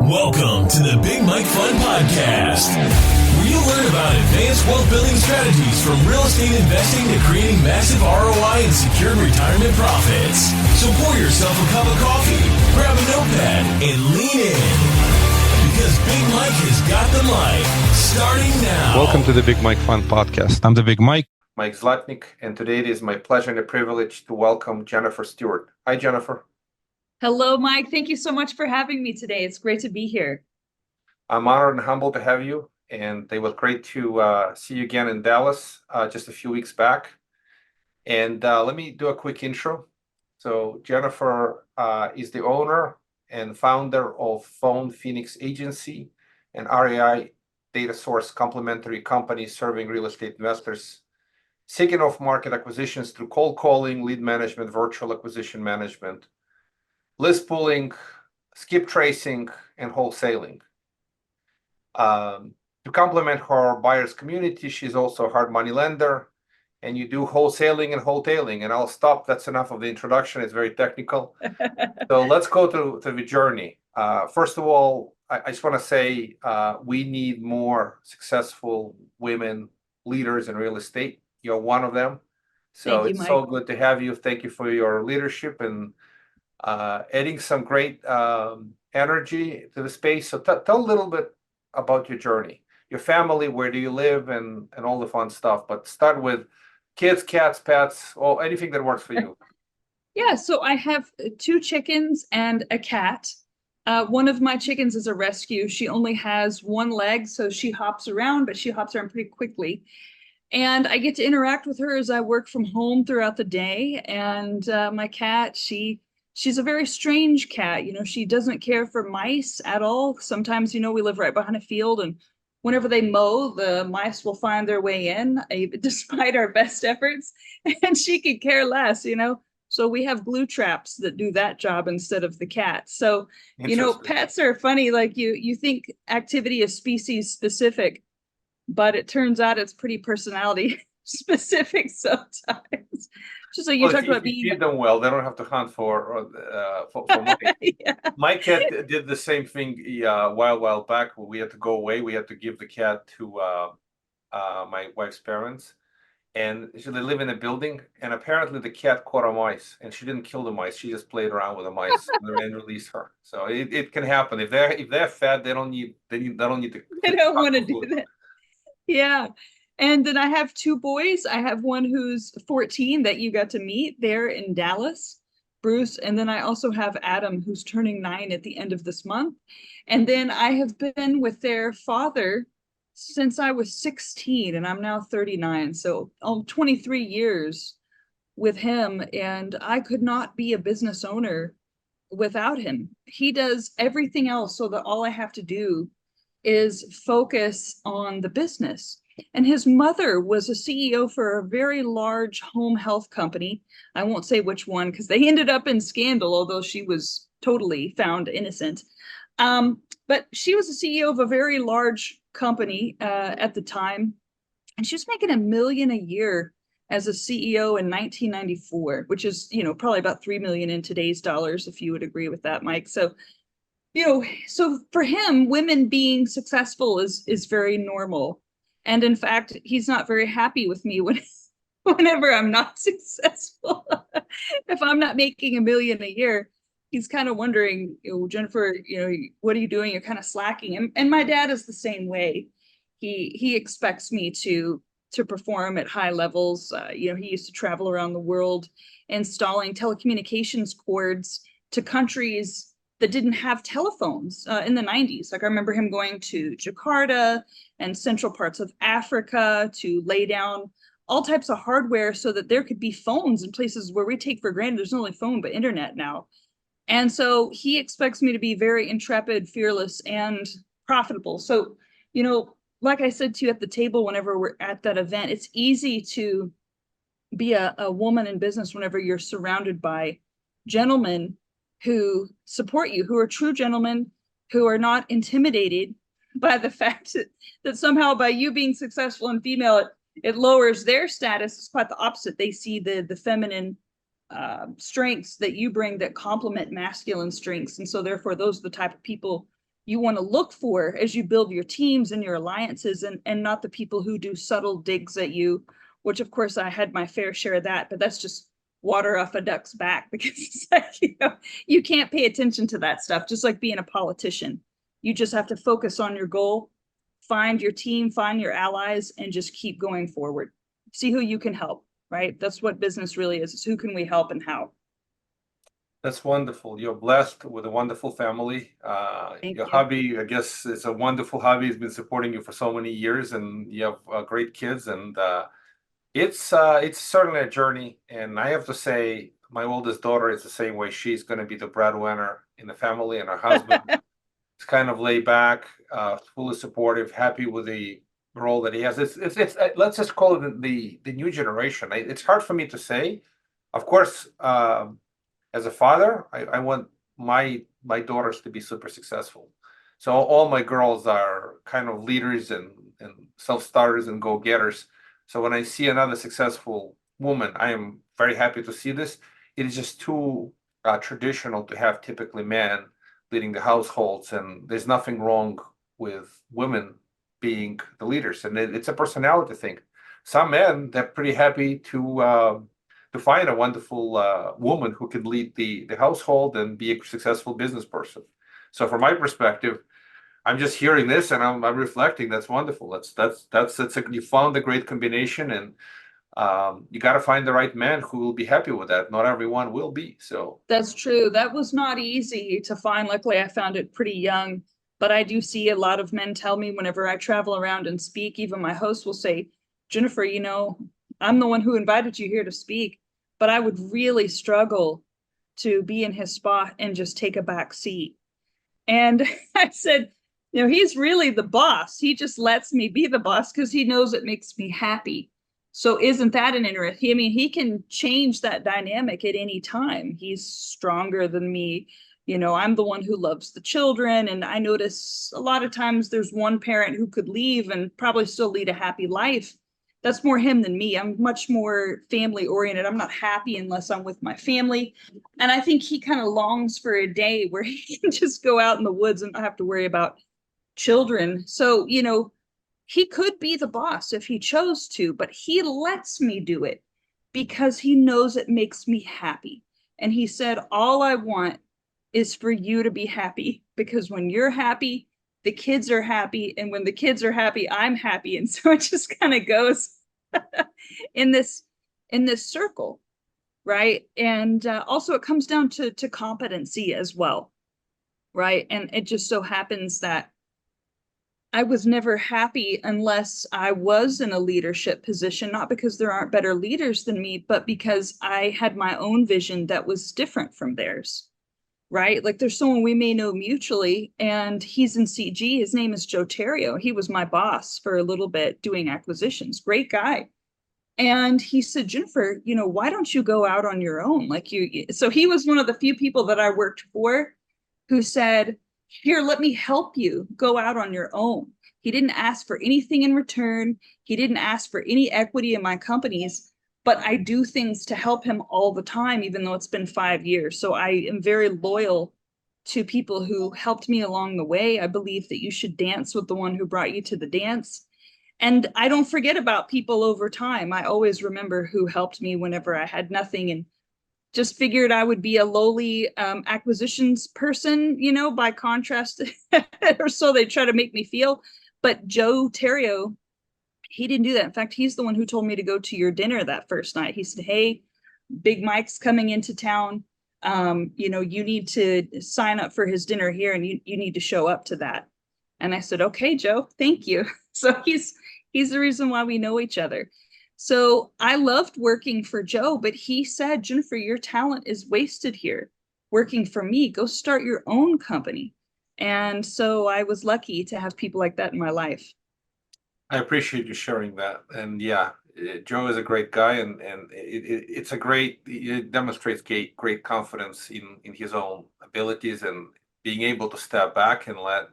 Welcome to the Big Mike Fun Podcast, where you'll learn about advanced wealth building strategies from real estate investing to creating massive ROI and secured retirement profits. So pour yourself a cup of coffee, grab a notepad, and lean in. Because Big Mike has got the mic, starting now. Welcome to the Big Mike Fun Podcast. I'm the Big Mike Zlatnik, and today it is my pleasure and a privilege to welcome Jennifer Steward. Hi, Jennifer. Hello, Mike. Thank you so much for having me today. It's great to be here. I'm honored and humbled to have you, and it was great to see you again in Dallas just a few weeks back. And let me do a quick intro. So Jennifer is the owner and founder of Phone Phoenix Agency, an REI data source complementary company serving real estate investors seeking off-market acquisitions through cold calling, lead management, virtual acquisition management, list pooling, skip tracing, and wholesaling. To complement her buyer's community, she's also a hard money lender, and you do wholesaling and wholetailing. And I'll stop. That's enough of the introduction. It's very technical. So let's go to the journey. First of all, I just want to say we need more successful women leaders in real estate. You're one of them. So Thank you, it's Mike. so good to have you. Thank you for your leadership and adding some great energy to the space. So tell a little bit about your journey, your family, where do you live, and all the fun stuff. But start with kids, cats, pets, or anything that works for you. Yeah, so I have 2 chickens and a cat. One of my chickens is a rescue. She only has 1 leg, so she hops around, but she hops around pretty quickly. And I get to interact with her as I work from home throughout the day. And my cat, she's a very strange cat. You know, she doesn't care for mice at all. Sometimes, we live right behind a field, and whenever they mow, the mice will find their way in, despite our best efforts. And she could care less, So we have glue traps that do that job instead of the cat. So, pets are funny. Like you think activity is species specific, but it turns out it's pretty personality specific sometimes. Just like you talked about being. If you feed them well, they don't have to hunt for mice. Yeah. My cat did the same thing a while back. We had to go away. We had to give the cat to my wife's parents, and they live in a building. And apparently, the cat caught a mice, and she didn't kill the mice. She just played around with the mice and released her. So it can happen if they're fat. They don't need to. They don't want to do that. Yeah. And then I have 2 boys. I have one who's 14 that you got to meet there in Dallas, Bruce. And then I also have Adam, who's turning 9 at the end of this month. And then I have been with their father since I was 16, and I'm now 39. So 23 years with him. And I could not be a business owner without him. He does everything else so that all I have to do is focus on the business. And his mother was a CEO for a very large home health company. I won't say which one because they ended up in scandal, although she was totally found innocent. But she was a CEO of a very large company at the time. And she was making $1 million a year as a CEO in 1994, which is, probably about 3 million in today's dollars, if you would agree with that, Mike. So so for him, women being successful is very normal. And in fact, he's not very happy with me whenever I'm not successful. If I'm not making $1 million a year, he's kind of wondering, Jennifer, what are you doing? You're kind of slacking. And my dad is the same way. He expects me to perform at high levels. He used to travel around the world installing telecommunications cords to countries that didn't have telephones in the 90s. Like I remember him going to Jakarta and central parts of Africa to lay down all types of hardware so that there could be phones in places where we take for granted there's not only phone but internet now. And so he expects me to be very intrepid, fearless, and profitable. So, like I said to you at the table whenever we're at that event, it's easy to be a woman in business whenever you're surrounded by gentlemen who support you, who are true gentlemen, who are not intimidated by the fact that somehow by you being successful and female, it lowers their status. It's quite the opposite. They see the feminine strengths that you bring that complement masculine strengths. And so therefore, those are the type of people you want to look for as you build your teams and your alliances, and not the people who do subtle digs at you, which of course I had my fair share of that, but that's just water off a duck's back, because it's like, you can't pay attention to that stuff. Just like being a politician, you just have to focus on your goal, find your team, find your allies, and just keep going forward. See who you can help, right? That's what business really is who can we help and how. That's wonderful. You're blessed with a wonderful family. Thank Your you. hobby, I guess, it's a wonderful hobby. It's been supporting you for so many years, and you have great kids. And it's certainly a journey. And I have to say, my oldest daughter is the same way. She's going to be the breadwinner in the family, and her husband is kind of laid back, fully supportive, happy with the role that he has. It's let's just call it the new generation. It's hard for me to say. Of course, as a father, I want my daughters to be super successful. So all my girls are kind of leaders and self-starters and go-getters. So when I see another successful woman, I am very happy to see this. It is just too traditional to have typically men leading the households, and there's nothing wrong with women being the leaders, and it's a personality thing. Some men, they're pretty happy to find a wonderful woman who can lead the household and be a successful business person. So from my perspective, I'm just hearing this and I'm reflecting. That's wonderful. You found a great combination, and you got to find the right man who will be happy with that. Not everyone will be. So That's true. That was not easy to find. Luckily, I found it pretty young. But I do see a lot of men tell me whenever I travel around and speak, even my host will say, Jennifer, I'm the one who invited you here to speak, but I would really struggle to be in his spot and just take a back seat. And I said, he's really the boss. He just lets me be the boss because he knows it makes me happy. So isn't that an interesting? I mean, he can change that dynamic at any time. He's stronger than me. I'm the one who loves the children. And I notice a lot of times there's one parent who could leave and probably still lead a happy life. That's more him than me. I'm much more family oriented. I'm not happy unless I'm with my family. And I think he kind of longs for a day where he can just go out in the woods and not have to worry about children. So, he could be the boss if he chose to, but he lets me do it because he knows it makes me happy. And he said, all I want is for you to be happy, because when you're happy, the kids are happy. And when the kids are happy, I'm happy. And so it just kind of goes in this circle, right? And also it comes down to competency as well, right? And it just so happens that I was never happy unless I was in a leadership position, not because there aren't better leaders than me, but because I had my own vision that was different from theirs, right? Like there's someone we may know mutually, and he's in CG. His name is Joe Terrio. He was my boss for a little bit doing acquisitions. Great guy. And he said, Jennifer, why don't you go out on your own? So he was one of the few people that I worked for who said, here, let me help you go out on your own. He didn't ask for anything in return. He didn't ask for any equity in my companies, but I do things to help him all the time, even though it's been 5 years. So I am very loyal to people who helped me along the way. I believe that you should dance with the one who brought you to the dance. And I don't forget about people over time. I always remember who helped me whenever I had nothing, and just figured I would be a lowly acquisitions person, by contrast, or so they try to make me feel. But Joe Terrio, he didn't do that. In fact, he's the one who told me to go to your dinner that first night. He said, hey, Big Mike's coming into town. You need to sign up for his dinner here, and you need to show up to that. And I said, okay, Joe, thank you. So he's the reason why we know each other. So I loved working for Joe, but he said, Jennifer, your talent is wasted here working for me. Go start your own company. And so I was lucky to have people like that in my life. I appreciate you sharing that. And yeah, Joe is a great guy, and it demonstrates great confidence in his own abilities, and being able to step back and let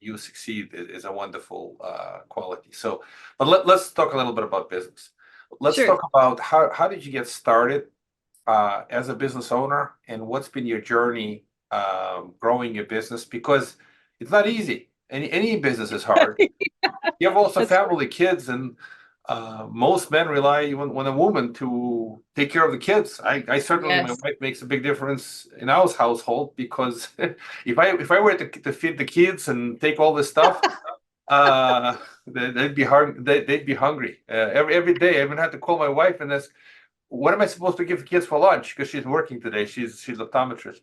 you succeed is a wonderful quality. So, but let's talk a little bit about business. Let's Sure. talk about how did you get started as a business owner, and what's been your journey growing your business? Because It's not easy. Any business is hard. You have also That's family, kids, and most men rely on a woman to take care of the kids. I certainly, my yes. wife makes a big difference in our household because if I were to feed the kids and take all this stuff, they'd be hard. They'd be hungry every day. I even had to call my wife and ask, "What am I supposed to give the kids for lunch?" Because she's working today. She's optometrist.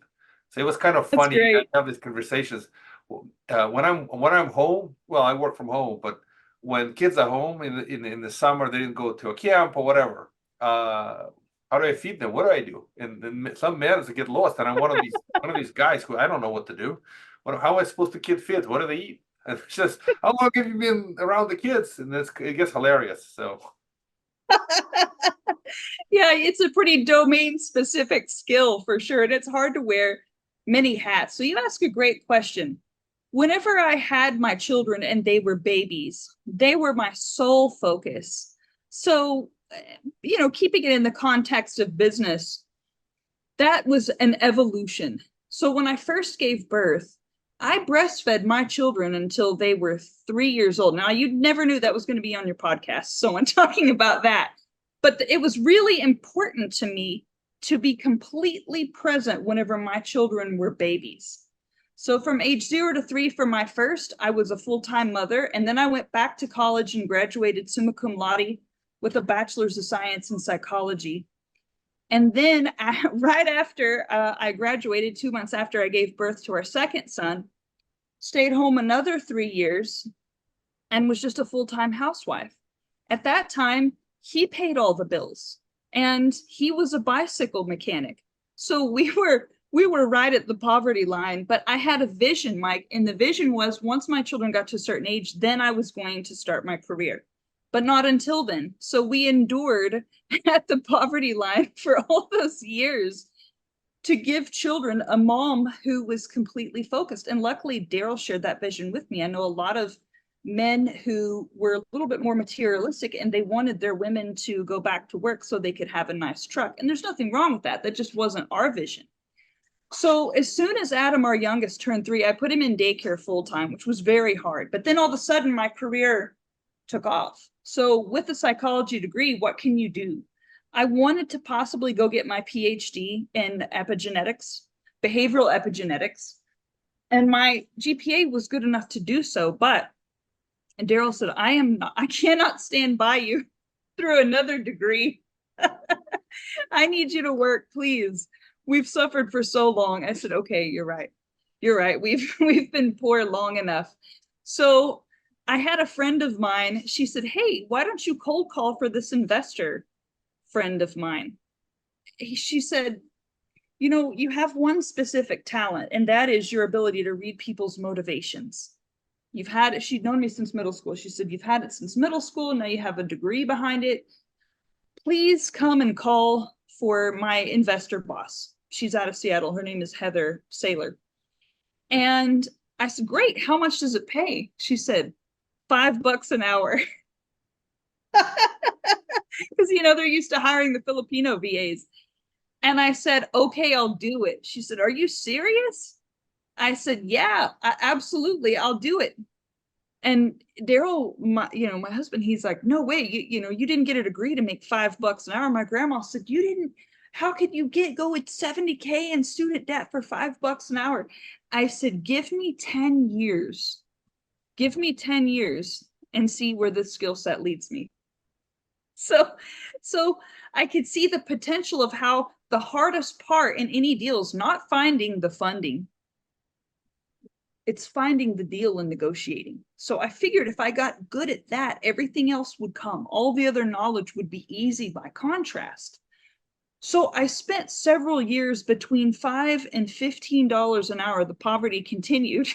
So it was kind of That's funny to great. have these conversations. When I'm home, well, I work from home, but when kids are home in the summer, they didn't go to a camp or whatever. How do I feed them? What do I do? And some men get lost, and I'm one of these guys who I don't know what to do. How am I supposed to kid feed? What do they eat? And it's just, how long have you been around the kids? And it gets hilarious. So Yeah, it's a pretty domain specific skill for sure. And it's hard to wear many hats. So you ask a great question. Whenever I had my children and they were babies, they were my sole focus. So, keeping it in the context of business, that was an evolution. So when I first gave birth, I breastfed my children until they were 3 years old. Now, you never knew that was going to be on your podcast, so I'm talking about that. But it was really important to me to be completely present whenever my children were babies. So from age 0 to 3 for my first, I was a full-time mother. And then I went back to college and graduated summa cum laude with a bachelor's of science in psychology. And then right after I graduated, 2 months after I gave birth to our second son, stayed home another 3 years and was just a full-time housewife. At that time, he paid all the bills and he was a bicycle mechanic. So we were right at the poverty line, but I had a vision, Mike, and the vision was once my children got to a certain age, then I was going to start my career, but not until then. So we endured at the poverty line for all those years to give children a mom who was completely focused. And luckily, Daryl shared that vision with me. I know a lot of men who were a little bit more materialistic and they wanted their women to go back to work so they could have a nice truck. And there's nothing wrong with that. That just wasn't our vision. So as soon as Adam, our youngest, turned 3, I put him in daycare full time, which was very hard. But then all of a sudden, my career took off. So with a psychology degree, what can you do? I wanted to possibly go get my PhD in epigenetics, behavioral epigenetics, and my GPA was good enough to do so. And Daryl said, I cannot stand by you through another degree. I need you to work, please. We've suffered for so long. I said, okay, you're right. You're right. We've been poor long enough. So I had a friend of mine. She said, hey, why don't you cold call for this investor friend of mine? She said, you have one specific talent, and that is your ability to read people's motivations. You've had it. She'd known me since middle school. She said, you've had it since middle school. Now you have a degree behind it. Please come and call for my investor boss. She's out of Seattle. Her name is Heather Saylor. And I said, great. How much does it pay? She said, $5 an hour. Because, they're used to hiring the Filipino VAs. And I said, okay, I'll do it. She said, are you serious? I said, yeah, absolutely. I'll do it. And Daryl, my husband, he's like, no way, you didn't get a degree to make $5 an hour. My grandma said, you didn't, how could you go with 70K in student debt for $5 an hour? I said, give me 10 years. Give me 10 years and see where this skill set leads me. So I could see the potential of how the hardest part in any deal is not finding the funding. It's finding the deal and negotiating. So I figured if I got good at that, everything else would come. All the other knowledge would be easy by contrast. So I spent several years between $5 and $15 an hour. The poverty continued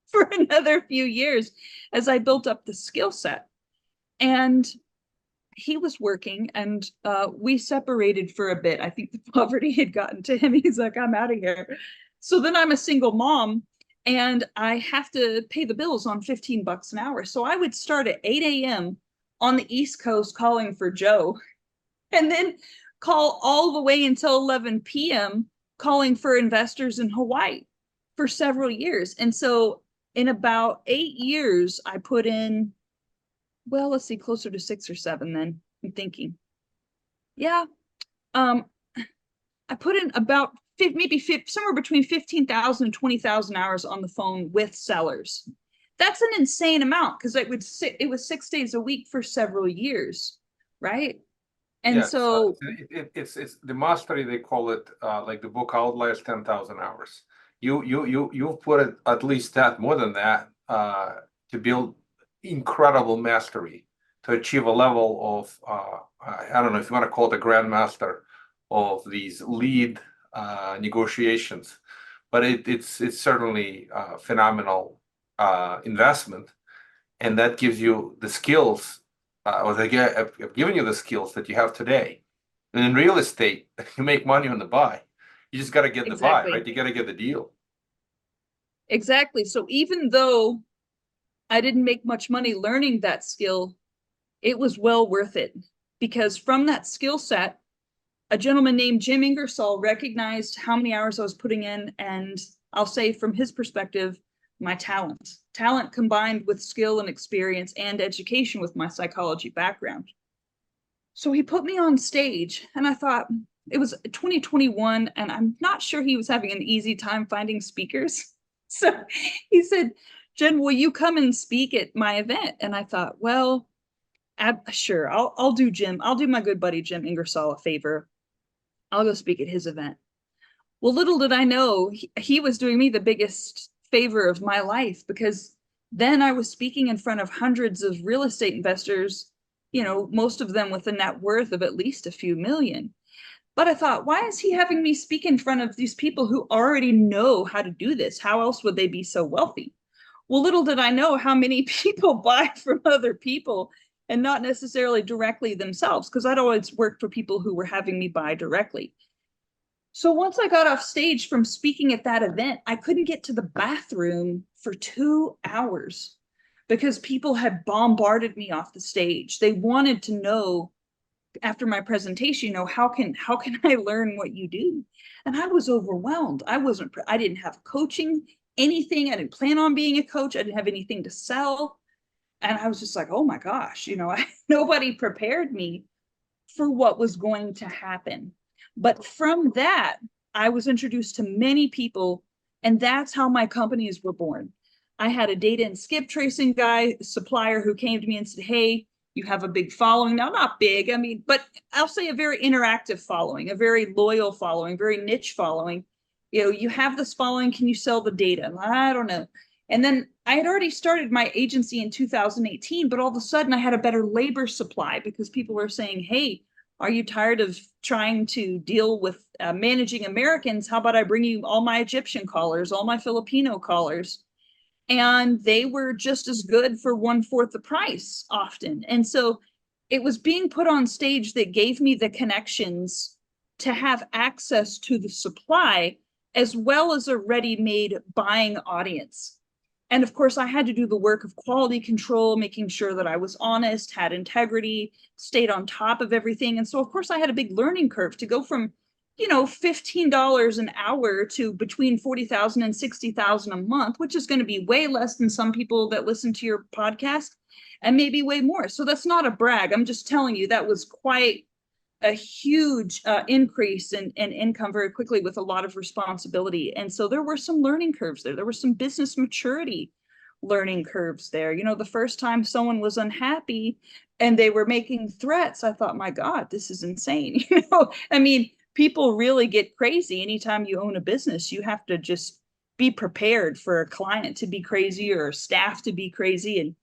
for another few years as I built up the skill set. And he was working and we separated for a bit. I think the poverty had gotten to him. He's like, I'm out of here. So then I'm a single mom and I have to pay the bills on $15 an hour. So I would start at 8 a.m. on the East Coast calling for Joe, and then call all the way until 11 p.m. calling for investors in Hawaii for several years. And so in about 8 years, I put in, well, let's see, closer to 6 or 7 then, I'm thinking. Yeah. I put in about somewhere between 15,000 and 20,000 hours on the phone with sellers. That's an insane amount because it was 6 days a week for several years, right? And Yes, so it's the mastery, they call it, like the book Outliers, 10,000 hours. You've put it at least that, more than that, to build incredible mastery, to achieve a level of, I don't know if you want to call it a grandmaster of these lead negotiations, but it's certainly a phenomenal investment, and that gives you the skills, or they have given you the skills that you have today. And in real estate, you make money on the buy. You just got to get the buy, exactly. right? You got to get the deal. Exactly. So even though I didn't make much money learning that skill, it was well worth it, because from that skill set, a gentleman named Jim Ingersoll recognized how many hours I was putting in, and I'll say from his perspective, my talent combined with skill and experience and education with my psychology background. So he put me on stage, and I thought, it was 2021, and I'm not sure he was having an easy time finding speakers. So he said, Jen, will you come and speak at my event? And I thought, well, sure, I'll do Jim. I'll do my good buddy Jim Ingersoll a favor. I'll go speak at his event. Well, little did I know, he was doing me the biggest favor of my life, because then I was speaking in front of hundreds of real estate investors, most of them with a net worth of at least a few million. But I thought, why is he having me speak in front of these people who already know how to do this? How else would they be so wealthy? Well, little did I know how many people buy from other people and not necessarily directly themselves, because I'd always worked for people who were having me buy directly. So once I got off stage from speaking at that event, I couldn't get to the bathroom for 2 hours because people had bombarded me off the stage. They wanted to know after my presentation, how can I learn what you do? And I was overwhelmed. I didn't have coaching, anything. I didn't plan on being a coach. I didn't have anything to sell. And I was just like, oh my gosh, nobody prepared me for what was going to happen. But from that, I was introduced to many people, and that's how my companies were born. I had a data and skip tracing supplier who came to me and said, hey, you have a big following. Now, not big, but I'll say a very interactive following, a very loyal following, very niche following. You have this following, can you sell the data? I don't know. And then I had already started my agency in 2018, but all of a sudden I had a better labor supply because people were saying, hey, are you tired of trying to deal with managing Americans? How about I bring you all my Egyptian callers, all my Filipino callers? And they were just as good for 1/4 the price often. And so it was being put on stage that gave me the connections to have access to the supply as well as a ready-made buying audience. And of course, I had to do the work of quality control, making sure that I was honest, had integrity, stayed on top of everything. And so, of course, I had a big learning curve to go from, $15 an hour to between 40,000 and 60,000 a month, which is going to be way less than some people that listen to your podcast, and maybe way more. So that's not a brag. I'm just telling you that was quite a huge increase in income very quickly with a lot of responsibility. And so there were some learning curves there. There were some business maturity learning curves there. The first time someone was unhappy and they were making threats, I thought, my God, this is insane. People really get crazy. Anytime you own a business, you have to just be prepared for a client to be crazy or staff to be crazy. And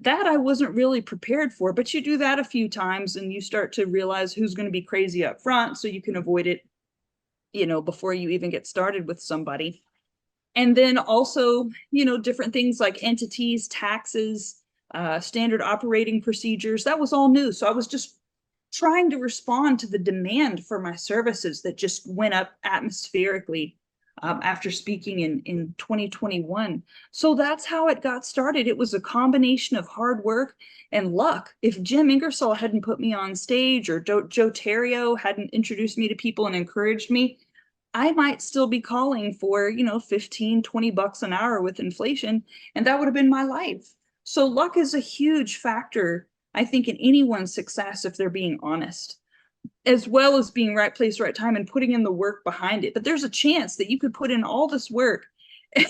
that I wasn't really prepared for, but you do that a few times and you start to realize who's going to be crazy up front so you can avoid it, before you even get started with somebody. And then also, different things like entities, taxes, standard operating procedures, that was all new. So I was just trying to respond to the demand for my services that just went up atmospherically after speaking in 2021. So that's how it got started. It was a combination of hard work and luck. If Jim Ingersoll hadn't put me on stage, or Joe Terrio hadn't introduced me to people and encouraged me, I might still be calling for, 15, $20 an hour with inflation, and that would have been my life. So luck is a huge factor, I think, in anyone's success if they're being honest, as well as being right place, right time, and putting in the work behind it. But there's a chance that you could put in all this work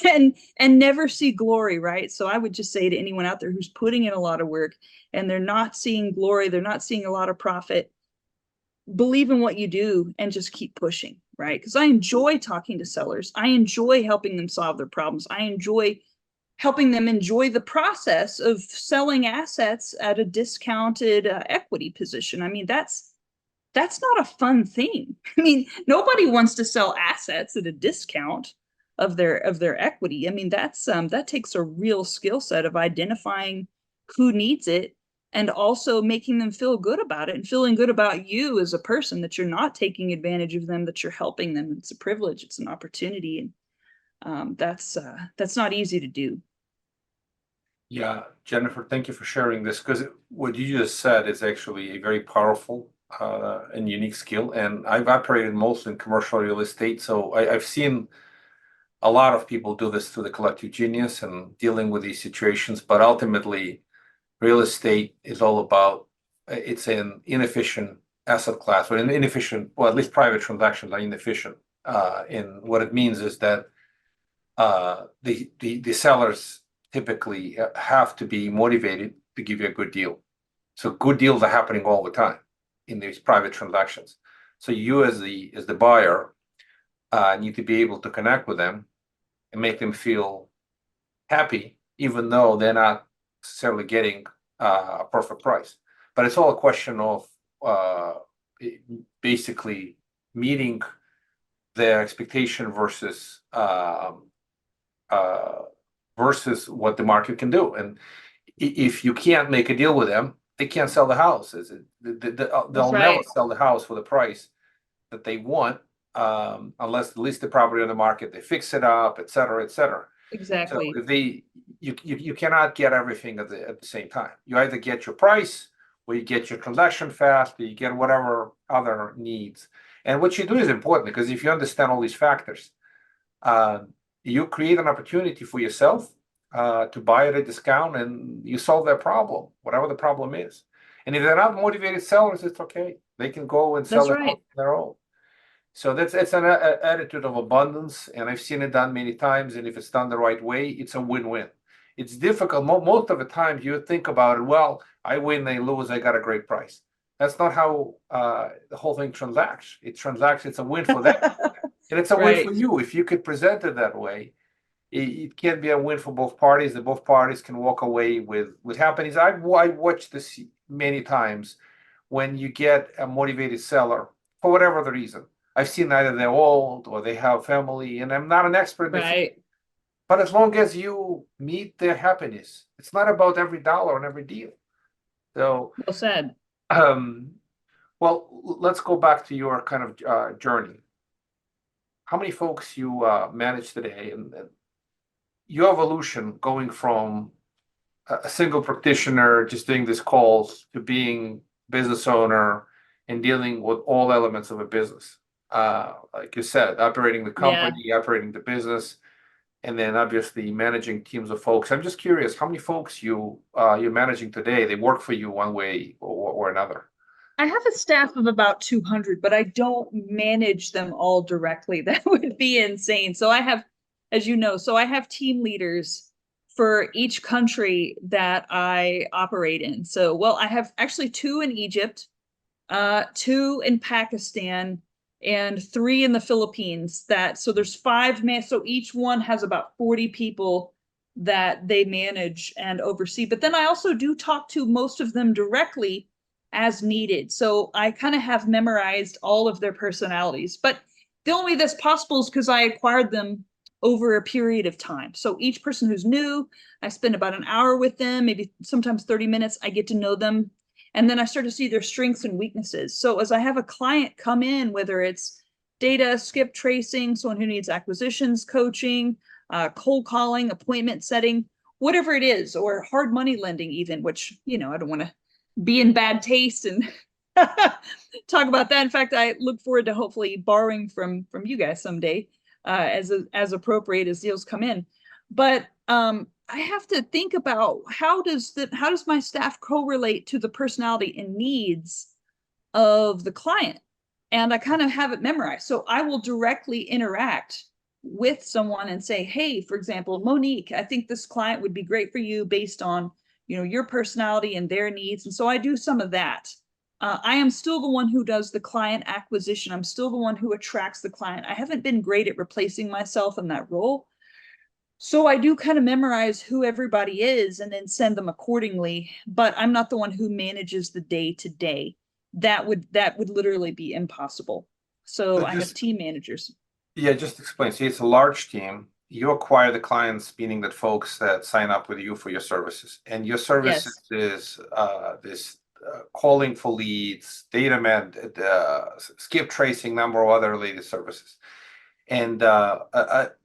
and never see glory, right? So I would just say to anyone out there who's putting in a lot of work and they're not seeing glory, they're not seeing a lot of profit, believe in what you do and just keep pushing, right? Because I enjoy talking to sellers. I enjoy helping them solve their problems. I enjoy helping them enjoy the process of selling assets at a discounted equity position. I mean, that's not a fun thing. I mean, nobody wants to sell assets at a discount of their equity. I mean, that takes a real skill set of identifying who needs it and also making them feel good about it and feeling good about you as a person, that you're not taking advantage of them, that you're helping them. It's a privilege, it's an opportunity, and that's not easy to do. Yeah, Jennifer, thank you for sharing this, because what you just said is actually a very powerful and unique skill. And I've operated mostly in commercial real estate, so I've seen a lot of people do this through the collective genius and dealing with these situations. But ultimately, real estate is all about, it's an inefficient asset class, or an inefficient, well, at least private transactions are inefficient. And what it means is that the sellers typically have to be motivated to give you a good deal. So good deals are happening all the time in these private transactions. So you as the buyer need to be able to connect with them and make them feel happy, even though they're not necessarily getting a perfect price. But it's all a question of basically meeting their expectation versus what the market can do. And if you can't make a deal with them, they can't sell the house. They'll right. never sell the house for the price that they want, unless they list the property on the market, they fix it up, et cetera, et cetera. Exactly. So you cannot get everything at the same time. You either get your price, or you get your transaction fast, or you get whatever other needs. And what you do is important, because if you understand all these factors, you create an opportunity for yourself to buy at a discount, and you solve their problem, whatever the problem is. And if they're not motivated sellers, it's okay. They can go and sell That's it right. on their own. So it's an attitude of abundance, and I've seen it done many times. And if it's done the right way, it's a win-win. It's difficult. Most of the time, you think about it, well, I win, they lose, I got a great price. That's not how the whole thing transacts. It transacts, it's a win for them. And it's a win for you. If you could present it that way, it can be a win for both parties, that both parties can walk away with happiness. I've watched this many times. When you get a motivated seller, for whatever the reason, I've seen either they're old or they have family, and I'm not an expert in the field. Right. But as long as you meet their happiness, it's not about every dollar and every deal. So, Well said. well, let's go back to your kind of journey. How many folks you manage today, and your evolution going from a single practitioner just doing these calls to being business owner and dealing with all elements of a business. Like you said, operating the company, operating the business, and then obviously managing teams of folks. I'm just curious, how many folks you're managing today? They work for you one way or another. I have a staff of about 200, but I don't manage them all directly. That would be insane. So I have, as you know, I have team leaders for each country that I operate in. So, well, I have actually 2 in Egypt, 2 in Pakistan, and 3 in the Philippines. So there's 5 men. So each one has about 40 people that they manage and oversee. But then I also do talk to most of them directly as needed. So I kind of have memorized all of their personalities. But the only way that's possible is because I acquired them over a period of time. So each person who's new, I spend about an hour with them, maybe sometimes 30 minutes. I get to know them. And then I start to see their strengths and weaknesses. So as I have a client come in, whether it's data, skip tracing, someone who needs acquisitions coaching, cold calling, appointment setting, whatever it is, or hard money lending even, which, I don't want to be in bad taste and talk about that. In fact, I look forward to hopefully borrowing from you guys someday, as appropriate as deals come in. But I have to think about how does my staff correlate to the personality and needs of the client, and I kind of have it memorized. So I will directly interact with someone and say, hey, for example, Monique, I think this client would be great for you based on your personality and their needs. And so I do some of that. I am still the one who does the client acquisition. I'm still the one who attracts the client. I haven't been great at replacing myself in that role. So I do kind of memorize who everybody is and then send them accordingly, but I'm not the one who manages the day to day. That would literally be impossible. So I have team managers. Yeah, just explain. See, it's a large team. You acquire the clients, meaning that folks that sign up with you for your services, and your services is this calling for leads, data skip tracing, number of other related services. And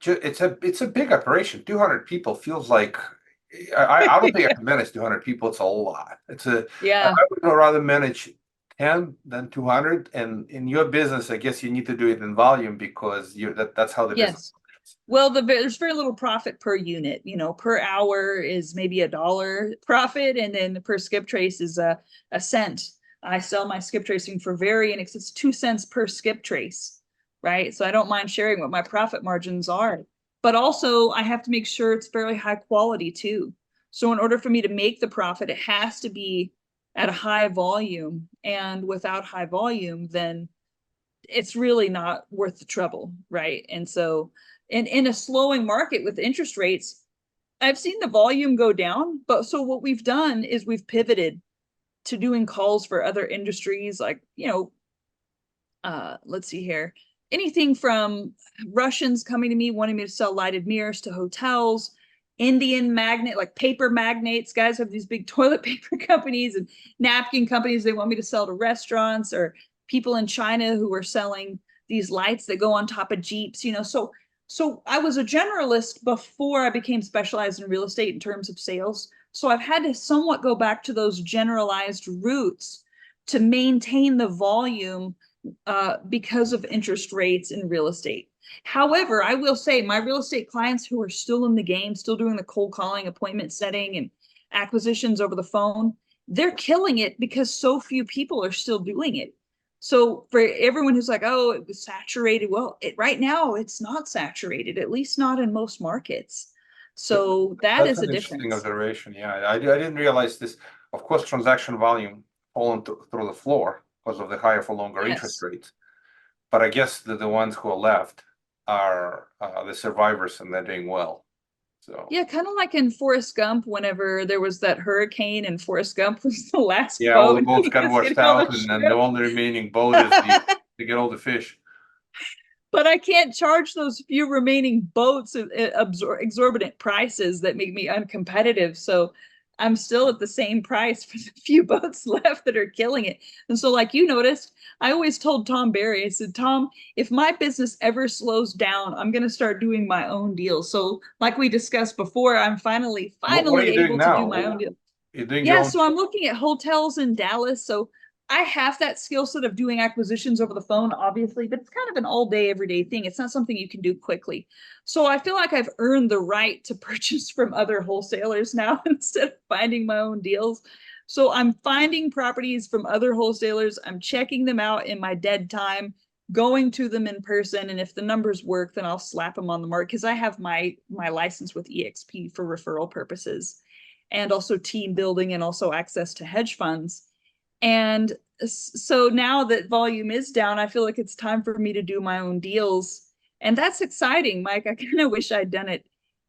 it's a big operation. 200 people feels like I don't think I can manage 200 people. It's a lot. I would rather manage 10 than 200. And in your business, I guess you need to do it in volume because that's how the business works. Well, there's very little profit per unit. Per hour is maybe $1 profit, and then per skip trace is a cent. I sell my skip tracing for it's 2 cents per skip trace, right? So I don't mind sharing what my profit margins are, but also I have to make sure it's fairly high quality too. So in order for me to make the profit, it has to be at a high volume, and without high volume, then it's really not worth the trouble, right? And so in a slowing market with interest rates, I've seen the volume go down, but so what we've done is we've pivoted to doing calls for other industries, like, let's see here, anything from Russians coming to me wanting me to sell lighted mirrors to hotels, Indian magnet, like paper magnates, guys have these big toilet paper companies and napkin companies they want me to sell to restaurants, or people in China who are selling these lights that go on top of Jeeps, so I was a generalist before I became specialized in real estate in terms of sales. So I've had to somewhat go back to those generalized roots to maintain the volume because of interest rates in real estate. However, I will say my real estate clients who are still in the game, still doing the cold calling, appointment setting, and acquisitions over the phone, they're killing it because so few people are still doing it. So for everyone who's like, oh, it was saturated, well, right now it's not saturated, at least not in most markets. So that's is a interesting observation. Yeah, I didn't realize this. Of course, transaction volume fallen through the floor because of the higher for longer interest rates. But I guess the ones who are left are the survivors, and they're doing well. So yeah, kind of like in Forrest Gump, whenever there was that hurricane and Forrest Gump was the last boat. All the boats got washed out, and then the only remaining boat is to get all the fish. But I can't charge those few remaining boats exorbitant prices that make me uncompetitive. So I'm still at the same price for the few boats left that are killing it. And so, like you noticed, I always told Tom Barry, I said, Tom, if my business ever slows down, I'm going to start doing my own deals. So like we discussed before, I'm finally able to do my own deal. So I'm looking at hotels in Dallas. So I have that skill set of doing acquisitions over the phone, obviously, but it's kind of an all day, everyday thing. It's not something you can do quickly. So I feel like I've earned the right to purchase from other wholesalers now instead of finding my own deals. So I'm finding properties from other wholesalers. I'm checking them out in my dead time, going to them in person. And if the numbers work, then I'll slap them on the market because I have my license with EXP for referral purposes, and also team building, and also access to hedge funds. And so now that volume is down, I feel like it's time for me to do my own deals. And that's exciting, Mike. I kind of wish I'd done it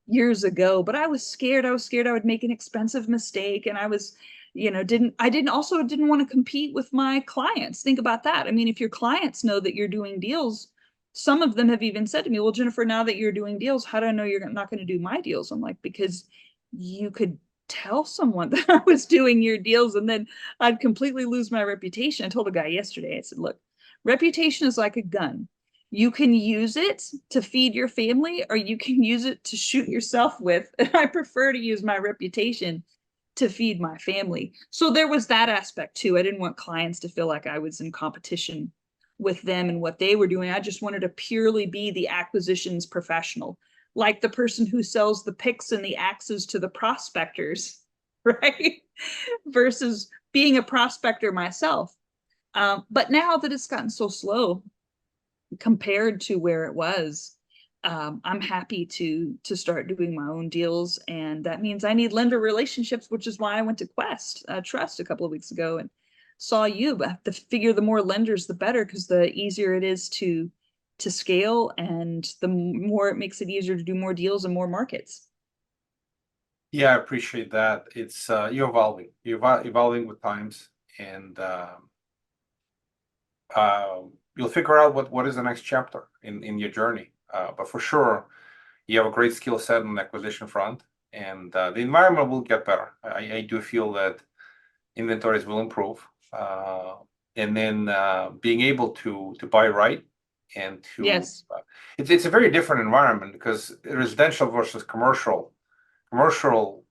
years ago, but I was scared. I would make an expensive mistake. And I was, didn't want to compete with my clients. Think about that. I mean, if your clients know that you're doing deals, some of them have even said to me, well, Jennifer, now that you're doing deals, how do I know you're not going to do my deals? I'm like, because you could tell someone that I was doing your deals and then I'd completely lose my reputation. I told a guy yesterday, I said, look, reputation is like a gun. You can use it to feed your family, or you can use it to shoot yourself with. And I prefer to use my reputation to feed my family. So there was that aspect too. I didn't want clients to feel like I was in competition with them and what they were doing. I just wanted to purely be the acquisitions professional, like the person who sells the picks and the axes to the prospectors, right? Versus being a prospector myself. But now that it's gotten so slow compared to where it was, I'm happy to start doing my own deals, and that means I need lender relationships, which is why I went to Quest Trust a couple of weeks ago and saw you. I have to figure the more lenders, the better, because the easier it is to scale, and the more it makes it easier to do more deals and more markets. Yeah, I appreciate that. It's you're evolving. You're evolving with times, and you'll figure out what is the next chapter in your journey. But for sure, you have a great skill set on the acquisition front, and the environment will get better. I do feel that inventories will improve, and then being able to buy right and to Yes. It's a very different environment because residential versus commercial. Commercial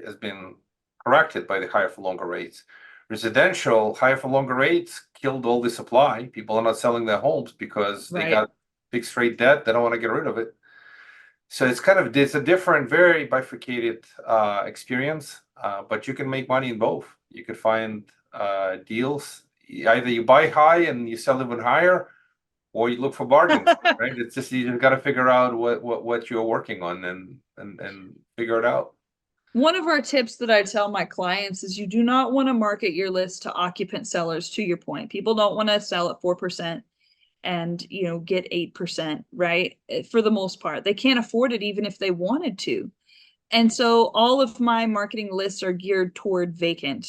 has been corrected by the higher for longer rates. Residential higher for longer rates killed all the supply. People are not selling their homes because they Right. got fixed rate debt. They don't want to get rid of it. So it's a different, very bifurcated experience, but you can make money in both. You could find deals. Either you buy high and you sell even higher, or you look for bargains, right? It's just you just got to figure out what you're working on and figure it out. One of our tips that I tell my clients is you do not want to market your list to occupant sellers, to your point. People don't want to sell at 4% and, get 8%, right? For the most part, they can't afford it even if they wanted to. And so all of my marketing lists are geared toward vacant,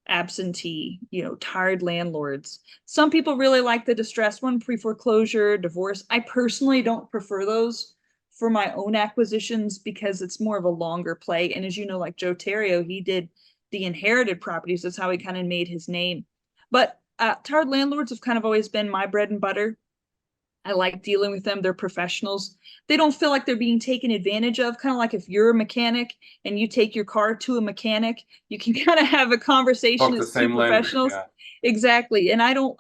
absentee, tired landlords. Some people really like the distressed one, pre-foreclosure, divorce. I personally don't prefer those for my own acquisitions because it's more of a longer play. And as you know, like Joe Terrio, he did the inherited properties. That's how he kind of made his name. But tired landlords have kind of always been my bread and butter. I like dealing with them. They're professionals. They don't feel like they're being taken advantage of. Kind of like if you're a mechanic and you take your car to a mechanic, you can kind of have a conversation Talk the as two same language, professionals. yeah. Exactly. And I don't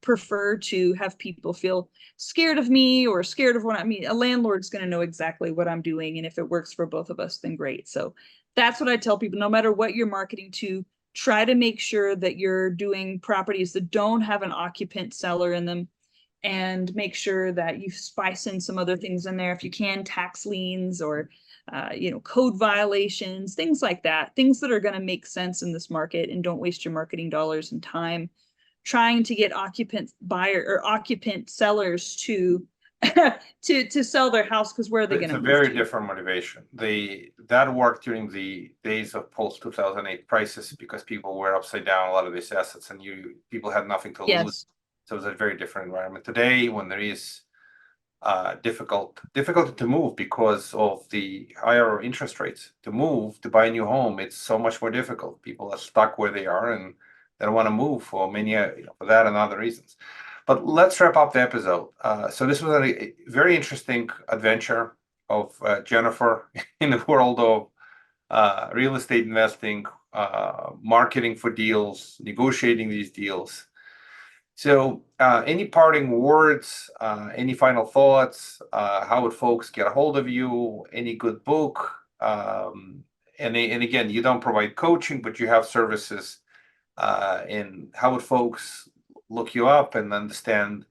prefer to have people feel scared of me or scared of what I mean. A landlord's going to know exactly what I'm doing. And if it works for both of us, then great. So that's what I tell people. No matter what you're marketing to, try to make sure that you're doing properties that don't have an occupant seller in them, and make sure that you spice in some other things in there if you can, tax liens or code violations, things like that, things that are going to make sense in this market, and don't waste your marketing dollars and time trying to get occupant buyer or occupant sellers to to sell their house, because where are they going to move? It's a very different motivation. That worked during the days of post 2008 crisis because people were upside down a lot of these assets, and people had nothing to lose. Yes. So it's a very different environment today when there is difficulty to move because of the higher interest rates. To buy a new home, it's so much more difficult. People are stuck where they are and they don't want to move for many, for that and other reasons. But let's wrap up the episode. So this was a very interesting adventure of Jennifer in the world of real estate investing, marketing for deals, negotiating these deals. So any parting words, any final thoughts, how would folks get a hold of you, any good book? And again, you don't provide coaching, but you have services. And how would folks look you up and understand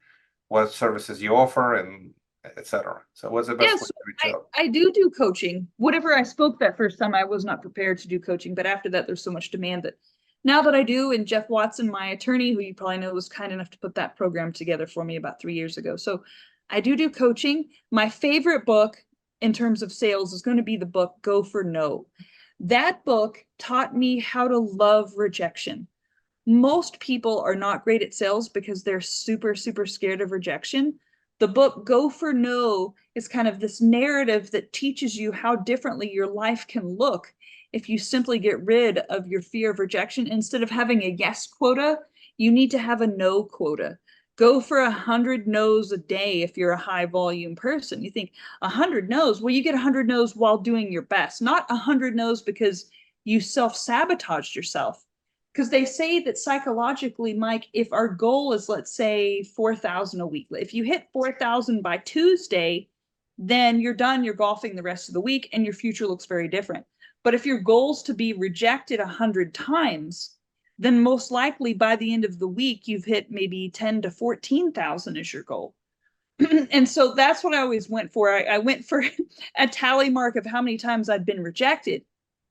what services you offer and etc.? So what's the best way to reach out? I do coaching. Whatever I spoke that first time, I was not prepared to do coaching, but after that, there's so much demand that now that I do. And Jeff Watson, my attorney, who you probably know, was kind enough to put that program together for me about 3 years ago. So I do coaching. My favorite book in terms of sales is going to be the book Go for No. That book taught me how to love rejection. Most people are not great at sales because they're super, super scared of rejection. The book Go for No is kind of this narrative that teaches you how differently your life can look if you simply get rid of your fear of rejection. Instead of having a yes quota, you need to have a no quota. Go for 100 no's a day if you're a high volume person. You think 100 no's, well, you get 100 no's while doing your best, not 100 no's because you self-sabotaged yourself. Because they say that psychologically, Mike, if our goal is, let's say, 4,000 a week, if you hit 4,000 by Tuesday, then you're done, you're golfing the rest of the week, and your future looks very different. But if your goal's to be rejected 100 times, then most likely by the end of the week, you've hit maybe 10 to 14,000 as your goal. And so that's what I always went for. I went for a tally mark of how many times I'd been rejected,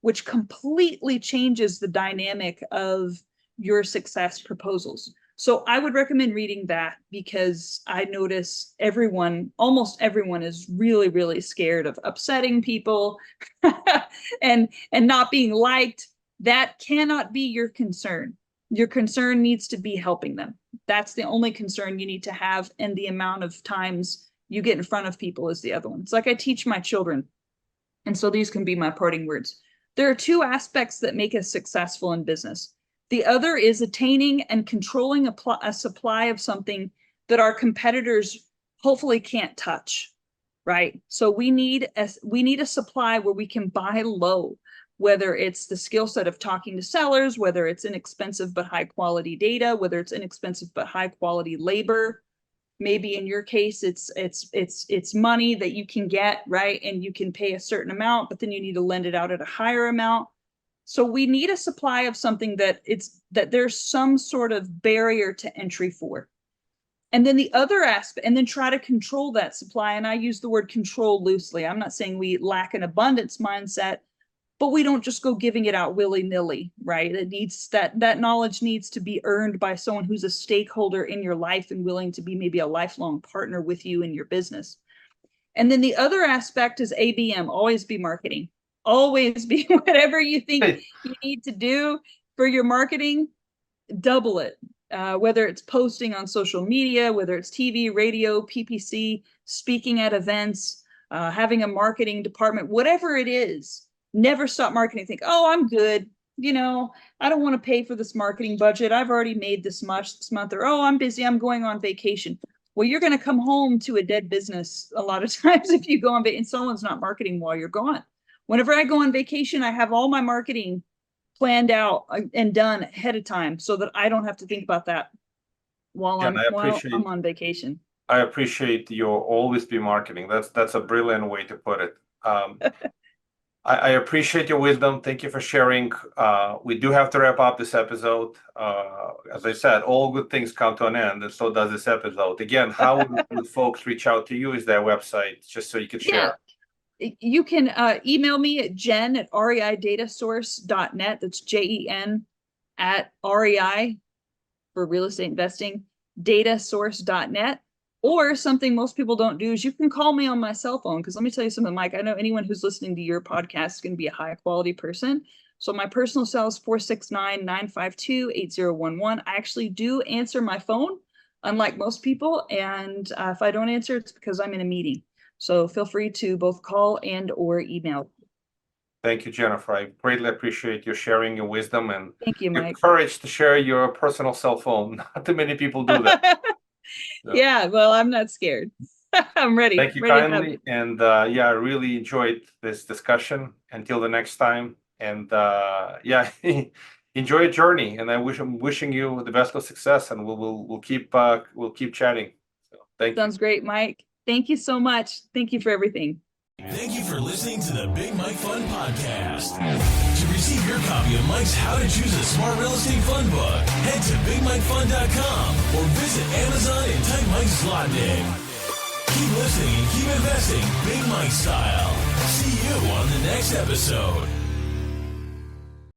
which completely changes the dynamic of your success proposals. So I would recommend reading that, because I notice almost everyone is really, really scared of upsetting people and not being liked. That cannot be your concern. Your concern needs to be helping them. That's the only concern you need to have. And the amount of times you get in front of people is the other one. It's like I teach my children. And so these can be my parting words. There are two aspects that make us successful in business. The other is attaining and controlling a supply of something that our competitors hopefully can't touch, right? So we need a supply where we can buy low, whether it's the skill set of talking to sellers, whether it's inexpensive but high quality data, whether it's inexpensive but high quality labor. Maybe in your case, it's money that you can get, right? And you can pay a certain amount, but then you need to lend it out at a higher amount. So we need a supply of something that there's some sort of barrier to entry for. And then the other aspect, and then try to control that supply. And I use the word control loosely. I'm not saying we lack an abundance mindset, but we don't just go giving it out willy-nilly, right? It needs that knowledge needs to be earned by someone who's a stakeholder in your life and willing to be maybe a lifelong partner with you in your business. And then the other aspect is ABM, always be marketing. Always be whatever you think you need to do for your marketing, double it. Whether it's posting on social media, whether it's TV, radio, PPC, speaking at events, having a marketing department, whatever it is, never stop marketing. Think, oh, I'm good. I don't want to pay for this marketing budget. I've already made this much this month. Or, oh, I'm busy. I'm going on vacation. Well, you're going to come home to a dead business a lot of times if you go on vacation and someone's not marketing while you're gone. Whenever I go on vacation, I have all my marketing planned out and done ahead of time so that I don't have to think about that while I'm on vacation. I appreciate your always be marketing. That's a brilliant way to put it. I appreciate your wisdom. Thank you for sharing. We do have to wrap up this episode. As I said, all good things come to an end, and so does this episode. Again, how would folks reach out to you? Is their website, just so you can share? You can email me at jen@reidatasource.net. That's JEN at REI for real estate investing, datasource.net. Or something most people don't do is you can call me on my cell phone. Because let me tell you something, Mike, I know anyone who's listening to your podcast is going to be a high quality person. So my personal cell is 469-952-8011. I actually do answer my phone, unlike most people. And if I don't answer, it's because I'm in a meeting. So feel free to both call and or email. Thank you, Jennifer. I greatly appreciate your sharing your wisdom and thank you, Mike. Courage to share your personal cell phone. Not too many people do that. So. Yeah, well, I'm not scared. I'm ready. Thank you kindly. And I really enjoyed this discussion. Until the next time. And enjoy your journey. And I'm wishing you the best of success. And we'll keep chatting. So thank you. Sounds great, Mike. Thank you so much. Thank you for everything. Thank you for listening to the Big Mike Fund Podcast. To receive your copy of Mike's How to Choose a Smart Real Estate Fund book, head to BigMikeFund.com or visit Amazon and type Mike's slot name. Keep listening and keep investing Big Mike style. See you on the next episode.